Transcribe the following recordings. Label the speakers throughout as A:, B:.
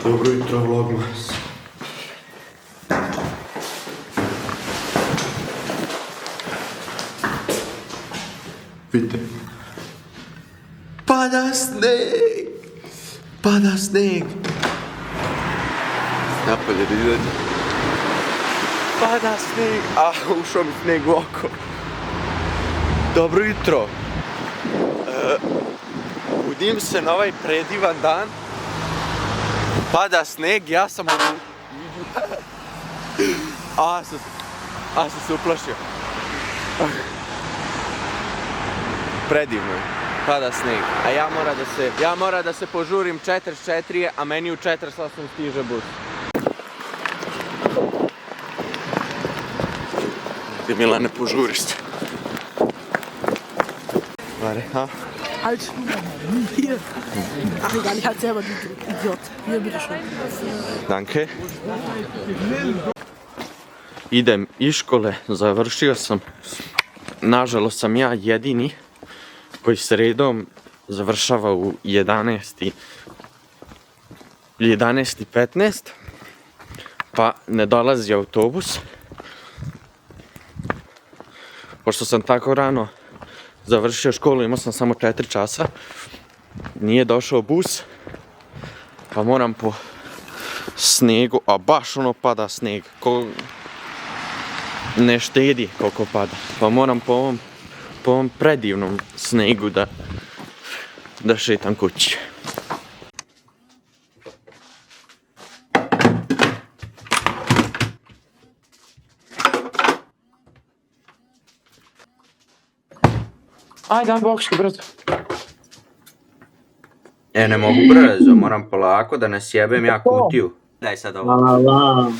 A: Dobro jutro, Vlogmas. Vidite. Pada sneg! Pada sneg! Napolje da izađe. Pada sneg! Ušao mi sneg u oko. Dobro jutro. Budim se na ovaj predivan dan. Pada sneg, ja sam sam se uplašio. Predivno je. Pada sneg. A ja mora da se požurim 44, a meni u 48 stiže bus. Gdje Milane, požuriš se. Vare, ha?
B: Halt, hier. Ach egal, ich halt selber die Idiot. Hier, bitteschön.
A: Danke. Idem iz škole, završio sam. Nažalost sam ja jedini koji sredom završava u 11:15, pa ne dolazi autobus. Pošto sam tako rano završio školu, imao sam samo 4 časa, nije došao bus, pa moram po snegu, a baš ono pada sneg, ne štedi koliko pada, pa moram po ovom predivnom snegu da šetam kući.
B: Ajde, dam bokški, brzo.
A: Ne mogu brzo, moram polako da ne sjebem ja kutiju. Daj sad ovo.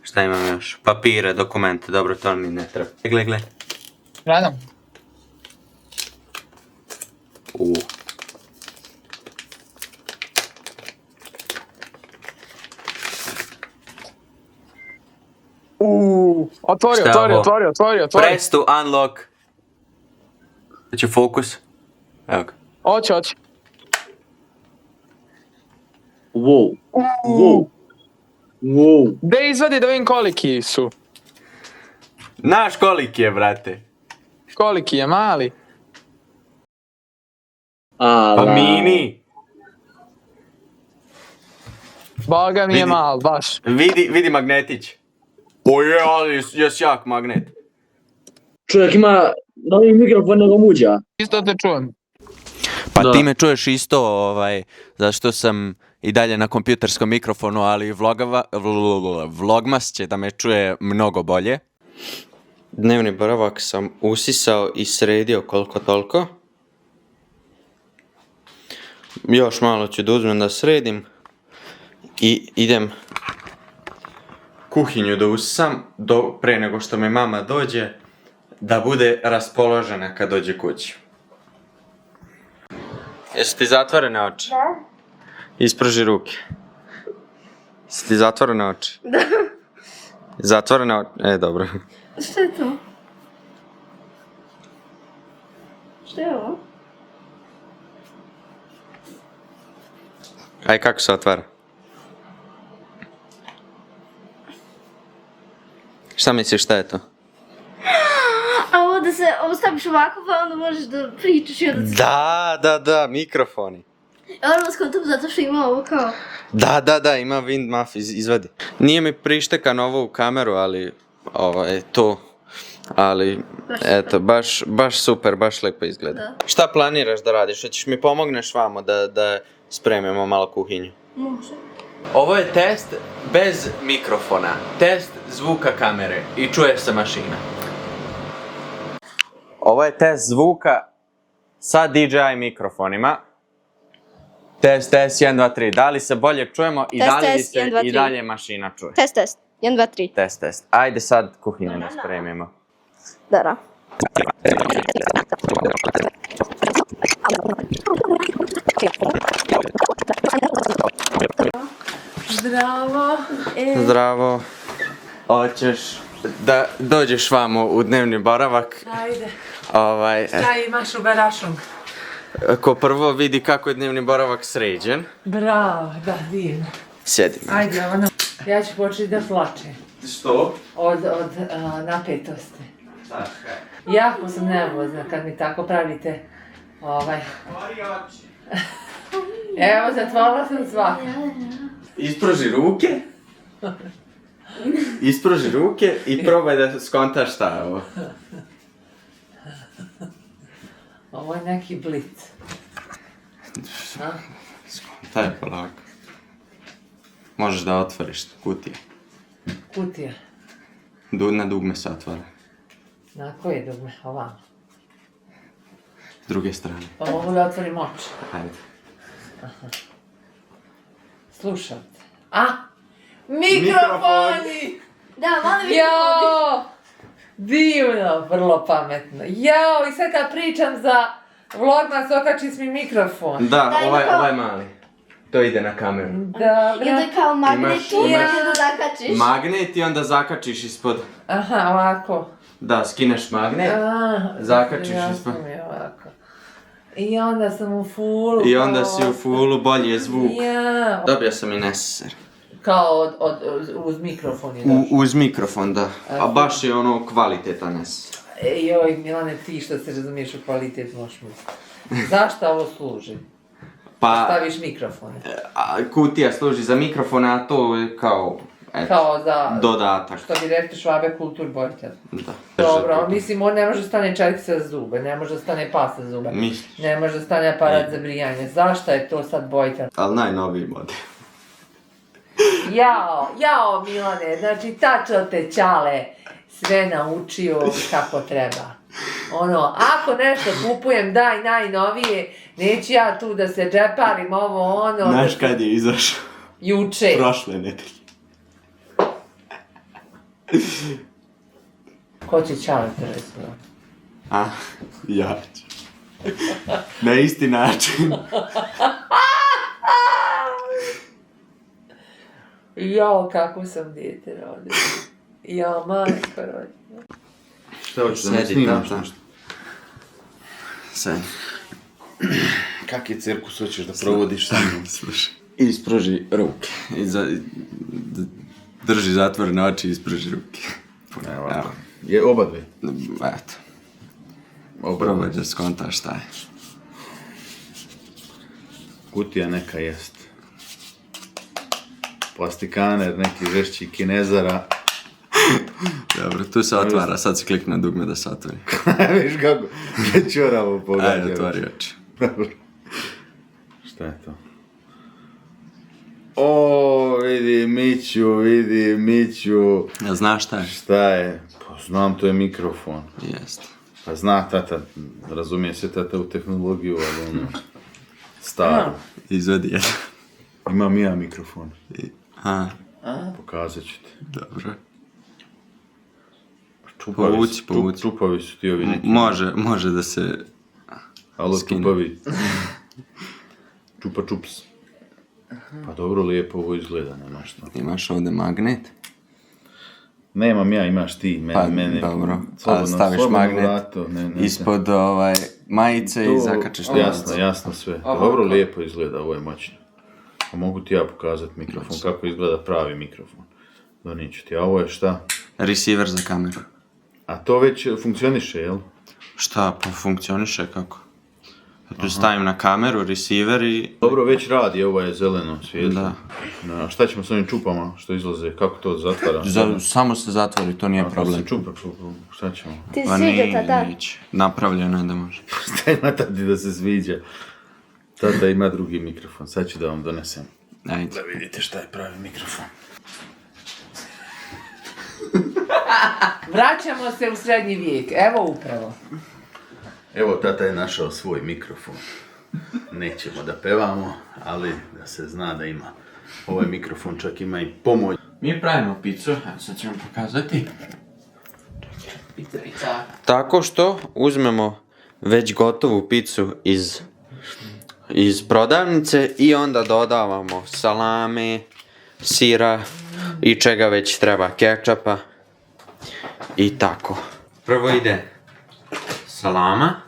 A: Šta imam još? Papire, dokumente, dobro, to mi ne treba. Gle.
B: Gledam. Otvorio.
A: Press to unlock. Znači fokus. Evo ga.
B: Oće.
C: Wow.
B: Gde izvadi da vidim koliki su?
A: Naš koliki je, brate.
B: Koliki je, mali?
A: Pa mini.
B: Boga mi je mal, baš.
A: Vidi magnetić. Oje, ali jes jak magnet.
C: Čovjek ima novi mikrofon nego muđa.
B: Isto te čujem.
A: Pa
C: Da.
A: ti me čuješ isto, zašto sam i dalje na kompjuterskom mikrofonu, ali Vlogmas će da me čuje mnogo bolje. Dnevni boravak sam usisao i sredio koliko toliko. Još malo ću da uzmem da sredim i idem kuhinju da usisam pre nego što mi mama dođe, da bude raspoložena kad dođe kući. Jesu ti zatvorene oči?
D: Da.
A: Isprži ruke. Jesu ti zatvorene oči?
D: Da.
A: Zatvorene oči? Dobro.
D: Što je to? Što je ovo?
A: Aj, kako se otvara? Šta misliš, šta je to?
D: A ovo staviš ovako pa onda možeš da pričaš i onda...
A: Da, mikrofoni.
D: Ovo skontam zato što ima ovo kao...
A: Da, ima wind muff, izvadi. Nije mi prištekan ovo u kameru, ali to. Ali, eto, baš super, baš lepo izgleda.
D: Da.
A: Šta planiraš da radiš? Hoćeš mi pomogneš vamo da spremimo malo kuhinju?
D: Može.
A: Ovo je test bez mikrofona. Test zvuka kamere i čuje se mašina. Ovo je test zvuka sa DJI mikrofonima. Test 1, 2, 3. Da li se bolje čujemo i da li se
D: 1, 2, 3.
A: i dalje mašina čuje?
D: Test. 1, 2, 3.
A: Test. Ajde sad kuhinju da spremimo.
D: Da.
E: Zdravo.
A: Zdravo. Hoćeš da dođeš vamo u dnevni boravak.
E: Ajde,
A: Šta
E: imaš u garažom?
A: Ko prvo vidi kako je dnevni boravak sređen.
E: Bravo, da, divno.
A: Sjedi.
E: Ajde, ja ću početi da plačem.
A: Što?
E: Od napetosti. Jako sam nervozna kad mi tako pravite Evo, zatvorila sam svako.
A: Isproži ruke. Isproži ruke i probaj da skontaš šta je ovo.
E: Ovo je neki blic.
A: Skontaj je polako. Možeš da otvoriš kutije.
E: Kutija.
A: Na dugme se otvore.
E: Na koje dugme? Ovamo.
A: S druge strane.
E: Pa mogu da otvorim oči.
A: Ajde.
E: Slušajte. Mikrofoni!
D: Da, malo više
E: Jao! Divno, vrlo pametno. Jao, i sad kad pričam za Vlogmas, okači mi mikrofon.
A: Da,
D: Da, ima kao-
A: ovaj mali. To ide na kameru.
D: I
E: Dobro.
D: onda kao magnet tu
A: imaš-
D: da zakačiš.
A: Magnet i onda zakačiš ispod.
E: Aha, ovako.
A: Da, skineš magnet. Zakačiš
E: ja
A: ispod.
E: sam je ovako. I onda sam u fullu.
A: I onda si u fullu, bolji je zvuk.
E: Ja.
A: Dobio sam i neser.
E: Kao uz mikrofon je došao.
A: Uz mikrofon, da. A baš je ono kvalitetan neser.
E: Joj, Milane, ti što se razumiješ u kvalitet možeš misliti. Zašto ovo služi?
A: Pa,
E: Staviš mikrofone.
A: kutija služi za mikrofon, a to je kao, eto,
E: Kao za,
A: dodatak.
E: što bi rekli Švabe, kulturbojter.
A: Da.
E: Dobro, mislim, on ne može da stane čekica za zube, ne može da stane pasta za zube.
A: Misliš?
E: Ne može da stane aparat za brijanje. Zašto je to sad bojter?
A: Ali najnoviji model.
E: Jao, Milane, znači tačno te Ćale sve naučio kako treba. Ako nešto kupujem, daj najnovije, neću ja tu da se džeparim, ovo,
A: Znaš kad je izašao?
E: Juče.
A: Prošle nedelje.
E: Ko će Ćale to reći?
A: Ja ću. Na isti način.
E: Jao, kako sam dijete rodila. Jao, majko rodila.
F: Šta hoćeš da ne snimaš nešto?
A: Sedi.
F: Kak je cirkus hoćeš da provodiš sa mnom?
A: Slušaj. Ispruži ruke. Drži zatvorene oči i ispruži ruke.
F: Evo ovako. Je oba dve?
A: Eto. Probaj da skontaš šta je.
F: Kutija neka jest. Plastikaner, neki žešći Kinezara.
A: Dobro, tu se otvara, sad si klik na dugme da se otvori.
F: Viš kako? Je čoravo pogađa.
A: Ajde, otvori oči.
F: Dobro. Šta je to? O, vidi Miću.
A: Ja znaš šta je?
F: Šta je? Pa znam, to je mikrofon.
A: Jest.
F: Pa zna tata, razumije se tata u tehnologiju, ali staro.
A: Izvedi jedan.
F: Imam i ja mikrofon. Pokazat ću ti.
A: Dobro.
F: Čupavi
A: Povuci.
F: Čupavi su ti ovi neki.
A: Može da se...
F: Alo,
A: skine.
F: čupavi. Čupa čups. Pa dobro, lijepo ovo izgleda, nema šta.
A: Imaš ovdje magnet.
F: Nemam ja, imaš ti, mene.
A: Dobro.
F: Slobodno,
A: Staviš
F: slobodno
A: magnet
F: vrato, ne,
A: ispod majice i zakačiš na
F: Jasno sve. Dobro, lijepo izgleda, ovo je moćno. A mogu ti ja pokazati mikrofon, kako izgleda pravi mikrofon. Doniću ti, a ovo je šta?
A: Receiver za kameru.
F: A to već funkcioniše, jel?
A: Šta, pa funkcioniše kako? Tu stavim na kameru, receiver i...
F: Dobro, već radi, ovo je zeleno svjetlo.
A: Da.
F: A šta ćemo s ovim čupama što izlaze, kako to zatvara?
A: Samo se zatvori, to nije problem.
F: Čupa, šta ćemo?
D: Ti
A: Pa
D: sviđa tada?
A: neće. Napravljeno je da može.
F: Šta ima tati da se sviđa? Tata ima drugi mikrofon, sad ću da vam donesem.
A: Ajde.
F: Da vidite šta je pravi mikrofon.
E: Vraćamo se u srednji vijek, evo upravo.
F: Evo, tata je našao svoj mikrofon. Nećemo da pevamo, ali da se zna da ima. Ovaj mikrofon čak ima i pomoć.
A: Mi pravimo picu, sad ćemo pokazati.
E: Pica.
A: Tako što uzmemo već gotovu picu iz prodavnice i onda dodavamo salame, sira i čega već treba, kečapa. I tako. Prvo ide salama.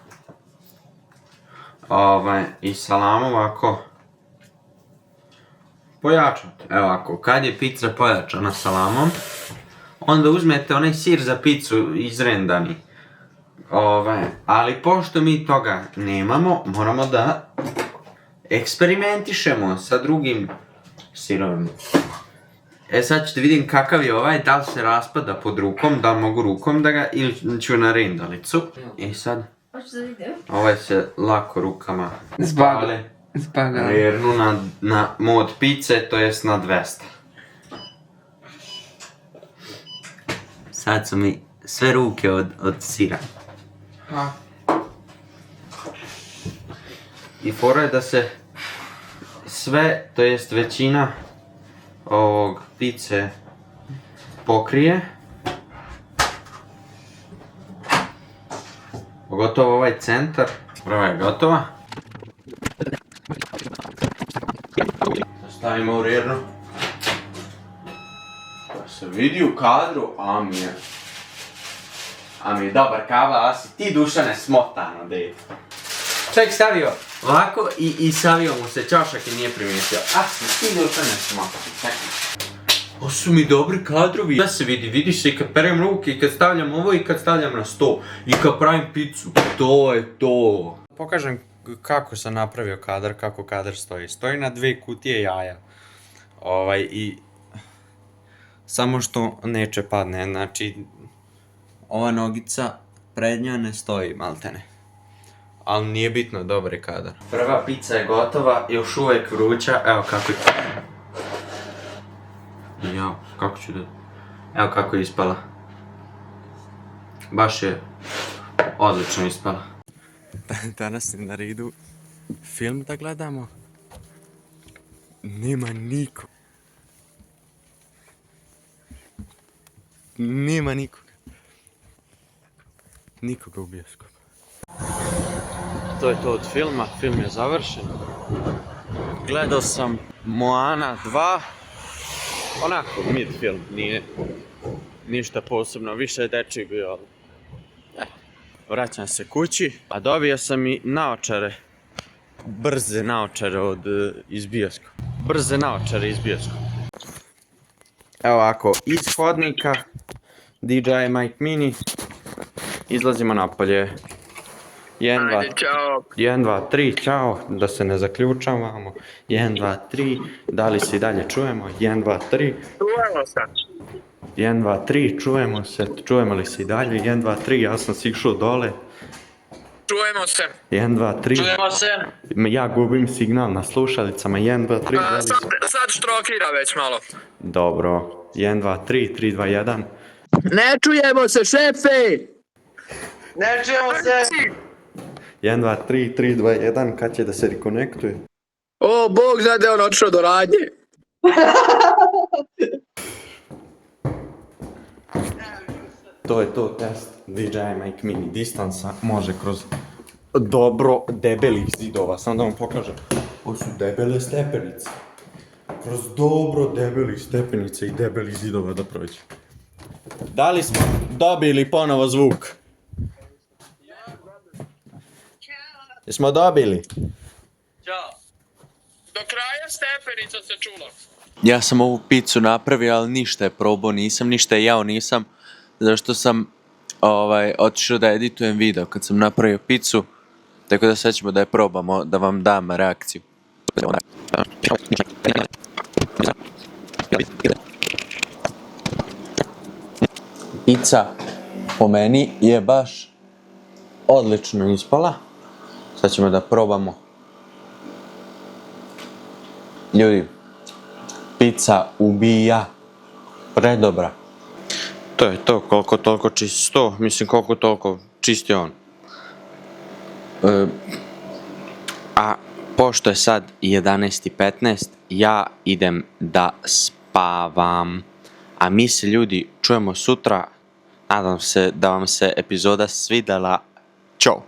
A: I salamu ovako pojačate. Evo ovako, kad je pizza pojačana salamom, onda uzmete onaj sir za pizzu izrendani. Ali pošto mi toga nemamo, moramo da eksperimentišemo sa drugim sirovima. Sad ćete vidim kakav je ovaj, da li se raspada pod rukom, da li mogu rukom da ga, ili ću na rendalicu. I sad, ovaj se lako rukama spale. Rernu na mod pice, to jest na 200. Sad su mi sve ruke od sira. I fora je da se sve, to jest većina ovog pice pokrije. Pogotovo ovaj centar. Prva je gotova. Stavimo u rernu. Da se vidi u kadru, a mi je dobar kava, a si ti Dušane smotano, dej. Čovjek stavio ovako i savio mu se čošak i nije primijetio. A si ti Dušane smotano, čekaj. Ovo su mi dobri kadrovi. Da se vidi se i kad perem ruke, i kad stavljam ovo, i kad stavljam na sto. I kad pravim picu, to je to. Pokažem kako sam napravio kadar, kako kadar stoji. Stoji na 2 kutije jaja. I samo što neće padne, znači ova nogica prednja ne stoji maltene. Ali nije bitno, dobar je kadar. Prva pizza je gotova, još uvijek vruća, evo kako je. Jao, kako ću da... Evo kako je ispala. Baš je odlično ispala. Danas je na redu film da gledamo. Nema niko. Nema nikoga. Nikoga u bioskopu. To je to od filma, film je završen. Gledao sam Moana 2. Onako, mid film, nije ništa posebno, više je dečiji bio, ali... Vraćam se kući, a dobio sam i naočare. Brze naočare iz bioskopa. Brze naočare iz bioskopa. Evo ovako, iz hodnika DJI Mic Mini izlazimo napolje. 1, 2, 3, čao, da se ne zaključavamo. 1, 2, 3, da li se i dalje čujemo? 1, 2, 3. Čujemo se. 1, 2, 3, čujemo se. Čujemo li se i dalje? 1, 2, 3, ja sam sišao dole.
G: Čujemo se.
A: 1, 2, 3.
G: Čujemo se.
A: Ja gubim signal na slušalicama. 1, 2, 3.
G: Sad štrokira već malo.
A: Dobro. 1, 2, 3, 3, 2, 1.
G: Ne čujemo se, šefe!
H: Ne čujemo se!
A: 1, 2, 3, 3, 2, 1, kad će da se rekonektuje?
G: O, Bog zna da je on odšao do radnje.
A: To je to test DJI Mic Mini distanca, može kroz dobro debelih zidova, samo da vam pokažem. Ovo su debele stepenice. Kroz dobro debelih stepenica i debelih zidova da prođe. Da li smo dobili ponovo zvuk? Jesmo dobili?
G: Ćao. Do kraja stepenica se čulo.
A: Ja sam ovu picu napravio, ali ništa je probao nisam, ništa je jao nisam. Zašto sam otišao da editujem video kad sam napravio picu. Tako da sad ćemo da je probamo, da vam dam reakciju. Pizza po meni je baš odlično ispala. Sad ćemo da probamo. Ljudi, pizza ubija. Predobra. To je to, koliko toliko čisto, mislim koliko toliko čisti on. A pošto je sad 11:15, ja idem da spavam. A mi se ljudi čujemo sutra. Nadam se da vam se epizoda svidjela. Ćao!